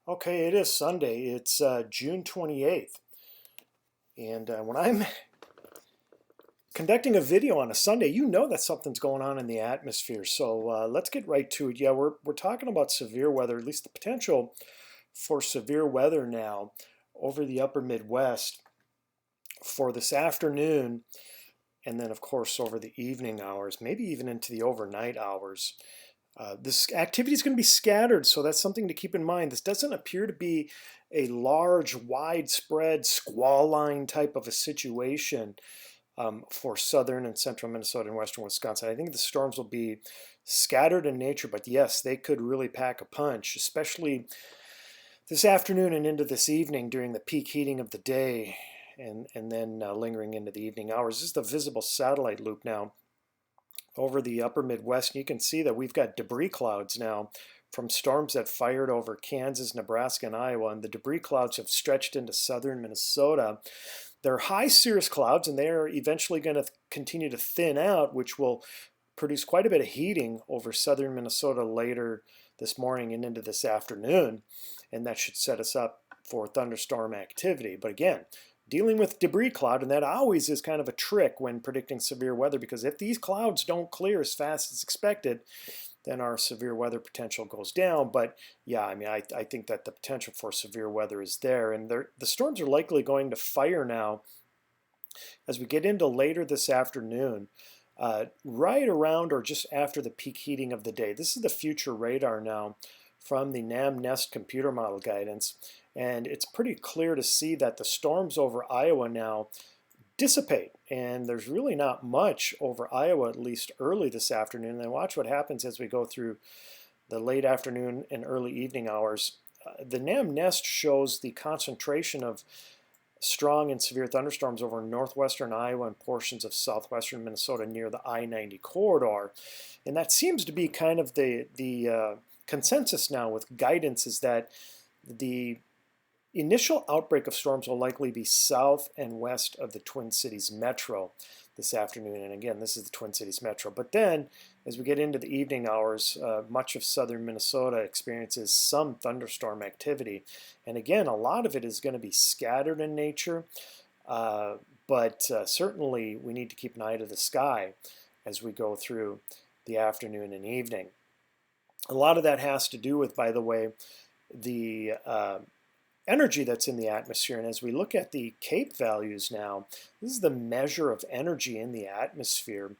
Okay, it is Sunday. It's June 28th. And when I'm conducting a video on a Sunday, you know that something's going on in the atmosphere. So let's get right to it. Yeah, we're talking about severe weather, at least the potential for severe weather now over the upper Midwest for this afternoon. And then, of course, over the evening hours, maybe even into the overnight hours. This activity is going to be scattered, so that's something to keep in mind. This doesn't appear to be a large, widespread squall line type of a situation for southern and central Minnesota and western Wisconsin. I think the storms will be scattered in nature, but yes, they could really pack a punch, especially this afternoon and into this evening during the peak heating of the day, and then lingering into the evening hours. This is the visible satellite loop now over the upper Midwest. And you can see that we've got debris clouds now from storms that fired over Kansas, Nebraska, and Iowa. And the debris clouds have stretched into southern Minnesota. They're high cirrus clouds, and they are eventually going to continue to thin out, which will produce quite a bit of heating over southern Minnesota later this morning and into this afternoon. And that should set us up for thunderstorm activity. But again, dealing with debris cloud, and that always is kind of a trick when predicting severe weather, because if these clouds don't clear as fast as expected, then our severe weather potential goes down. But yeah, I mean, I think that the potential for severe weather is there, and the storms are likely going to fire now as we get into later this afternoon, right around or just after the peak heating of the day. This is the future radar now from the NAM-NEST computer model guidance. And it's pretty clear to see that the storms over Iowa now dissipate. And there's really not much over Iowa, at least early this afternoon. And watch what happens as we go through the late afternoon and early evening hours. The NAM-NEST shows the concentration of strong and severe thunderstorms over northwestern Iowa and portions of southwestern Minnesota near the I-90 corridor. And that seems to be kind of the consensus now with guidance, is that the initial outbreak of storms will likely be south and west of the Twin Cities metro this afternoon. And again, this is the Twin Cities metro. But then, as we get into the evening hours, much of southern Minnesota experiences some thunderstorm activity. And again, a lot of it is going to be scattered in nature. But certainly, we need to keep an eye to the sky as we go through the afternoon and evening. A lot of that has to do with, by the way, the energy that's in the atmosphere. And as we look at the CAPE values now, this is the measure of energy in the atmosphere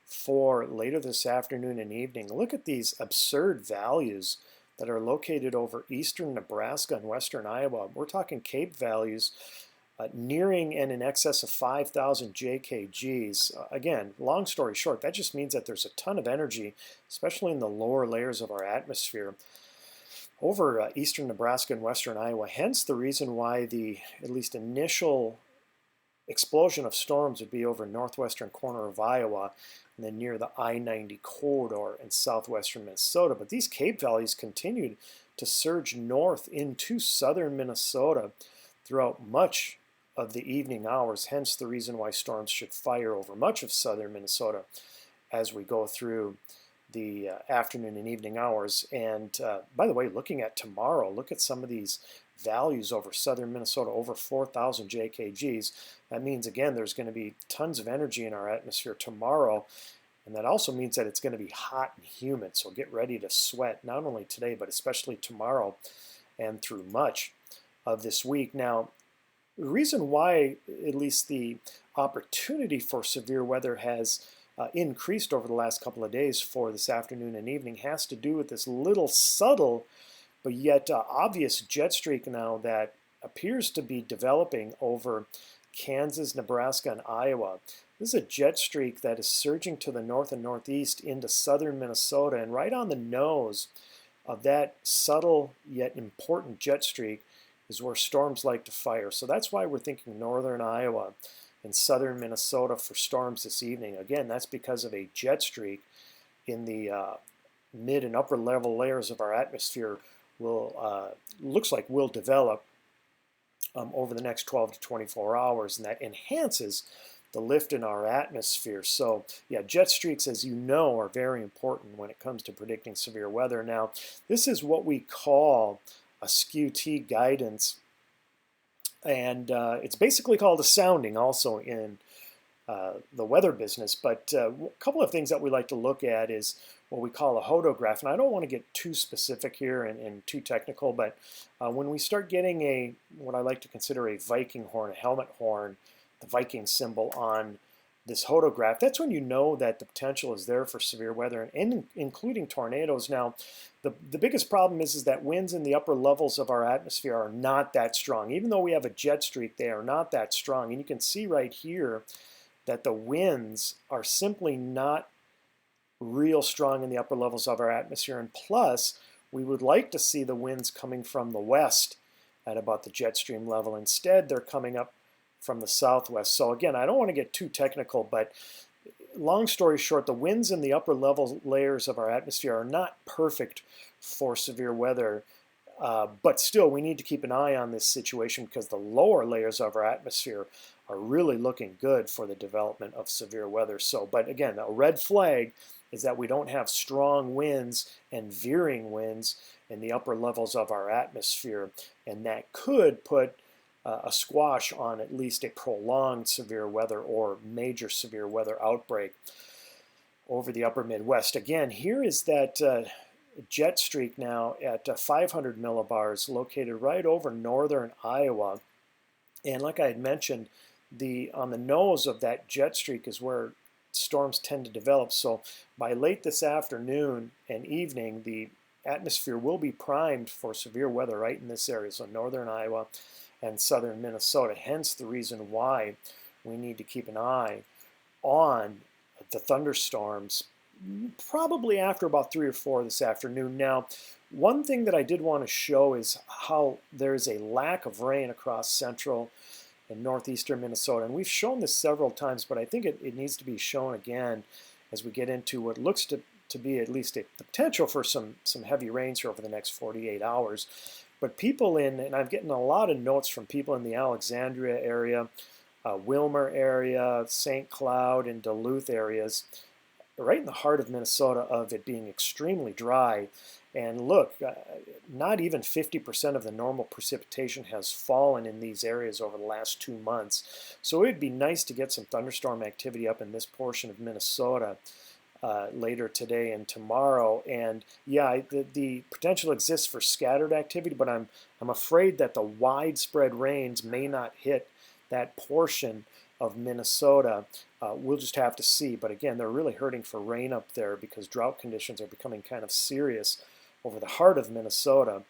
for later this afternoon and evening. Look at these absurd values that are located over eastern Nebraska and western Iowa. We're talking CAPE values nearing and in excess of 5,000 JKGs. Again, long story short, that just means that there's a ton of energy, especially in the lower layers of our atmosphere, over eastern Nebraska and western Iowa. Hence the reason why the at least initial explosion of storms would be over northwestern corner of Iowa and then near the I-90 corridor in southwestern Minnesota. But these CAPE values continued to surge north into southern Minnesota throughout much of the evening hours. Hence the reason why storms should fire over much of southern Minnesota as we go through the afternoon and evening hours. And by the way, looking at tomorrow, look at some of these values over southern Minnesota, over 4,000 JKGs. That means, again, there's going to be tons of energy in our atmosphere tomorrow. And that also means that it's going to be hot and humid. So get ready to sweat, not only today, but especially tomorrow and through much of this week. Now, the reason why at least the opportunity for severe weather has increased over the last couple of days for this afternoon and evening has to do with this little subtle but yet obvious jet streak now that appears to be developing over Kansas, Nebraska, and Iowa. This is a jet streak that is surging to the north and northeast into southern Minnesota, and right on the nose of that subtle yet important jet streak is where storms like to fire. So that's why we're thinking northern Iowa in southern Minnesota for storms this evening. Again, that's because of a jet streak in the mid and upper level layers of our atmosphere looks like will develop over the next 12 to 24 hours, and that enhances the lift in our atmosphere. So yeah, jet streaks, as you know, are very important when it comes to predicting severe weather. Now, this is what we call a skew-T guidance, and it's basically called a sounding also in the weather business. But a couple of things that we like to look at is what we call a hodograph. And I don't want to get too specific here and too technical, but when we start getting what I like to consider a Viking horn, a helmet horn, the Viking symbol on this hodograph, that's when you know that the potential is there for severe weather, and including tornadoes. Now, the biggest problem is that winds in the upper levels of our atmosphere are not that strong. Even though we have a jet streak, they are not that strong. And you can see right here that the winds are simply not real strong in the upper levels of our atmosphere. And plus, we would like to see the winds coming from the west at about the jet stream level. Instead, they're coming up from the southwest. So again, I don't want to get too technical, but long story short, the winds in the upper level layers of our atmosphere are not perfect for severe weather. But still, we need to keep an eye on this situation because the lower layers of our atmosphere are really looking good for the development of severe weather. So, but again, a red flag is that we don't have strong winds and veering winds in the upper levels of our atmosphere, and that could put a squash on at least a prolonged severe weather or major severe weather outbreak over the upper Midwest. Again, here is that jet streak now at 500 millibars located right over northern Iowa. And like I had mentioned, on the nose of that jet streak is where storms tend to develop. So by late this afternoon and evening, the atmosphere will be primed for severe weather right in this area, so northern Iowa and southern Minnesota. Hence the reason why we need to keep an eye on the thunderstorms probably after about 3 or 4 this afternoon. Now, one thing that I did want to show is how there's a lack of rain across central and northeastern Minnesota. And we've shown this several times, but I think it needs to be shown again as we get into what looks to be at least the potential for some heavy rains here over the next 48 hours. But people and I'm getting a lot of notes from people in the Alexandria area, Wilmer area, St. Cloud, and Duluth areas, right in the heart of Minnesota, of it being extremely dry. And look, not even 50% of the normal precipitation has fallen in these areas over the last 2 months. So it would be nice to get some thunderstorm activity up in this portion of Minnesota later today and tomorrow. And yeah, the potential exists for scattered activity, but I'm afraid that the widespread rains may not hit that portion of Minnesota. We'll just have to see. But again, they're really hurting for rain up there because drought conditions are becoming kind of serious over the heart of Minnesota,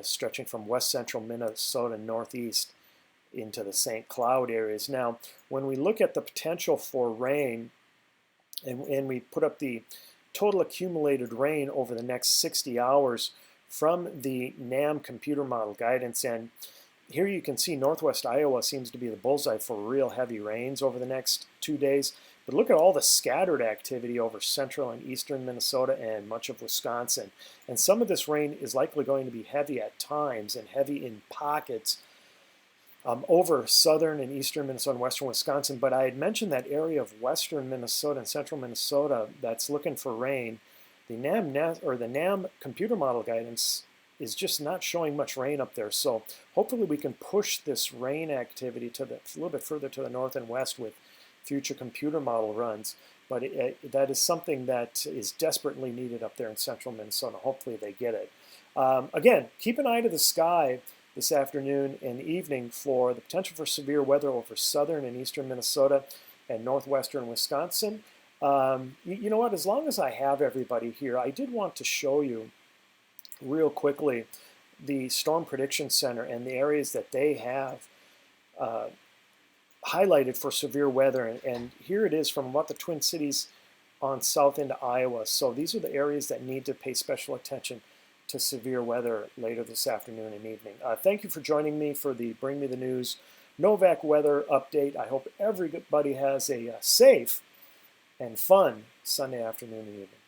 stretching from west central Minnesota northeast into the St. Cloud areas. Now, when we look at the potential for rain, and we put up the total accumulated rain over the next 60 hours from the NAM computer model guidance, and here you can see northwest Iowa seems to be the bullseye for real heavy rains over the next 2 days. But look at all the scattered activity over central and eastern Minnesota and much of Wisconsin. And some of this rain is likely going to be heavy at times and heavy in pockets over southern and eastern Minnesota and western Wisconsin. But I had mentioned that area of western Minnesota and central Minnesota that's looking for rain. The NAM computer model guidance is just not showing much rain up there. So hopefully we can push this rain activity to a little bit further to the north and west with future computer model runs. But that is something that is desperately needed up there in central Minnesota. Hopefully they get it. Again, keep an eye to the sky this afternoon and evening for the potential for severe weather over southern and eastern Minnesota and northwestern Wisconsin. You know what, as long as I have everybody here, I did want to show you real quickly the Storm Prediction Center and the areas that they have highlighted for severe weather. And here it is from about the Twin Cities on south into Iowa. So these are the areas that need to pay special attention to severe weather later this afternoon and evening. Thank you for joining me for the Bring Me the News Novak Weather update. I hope everybody has a safe and fun Sunday afternoon and evening.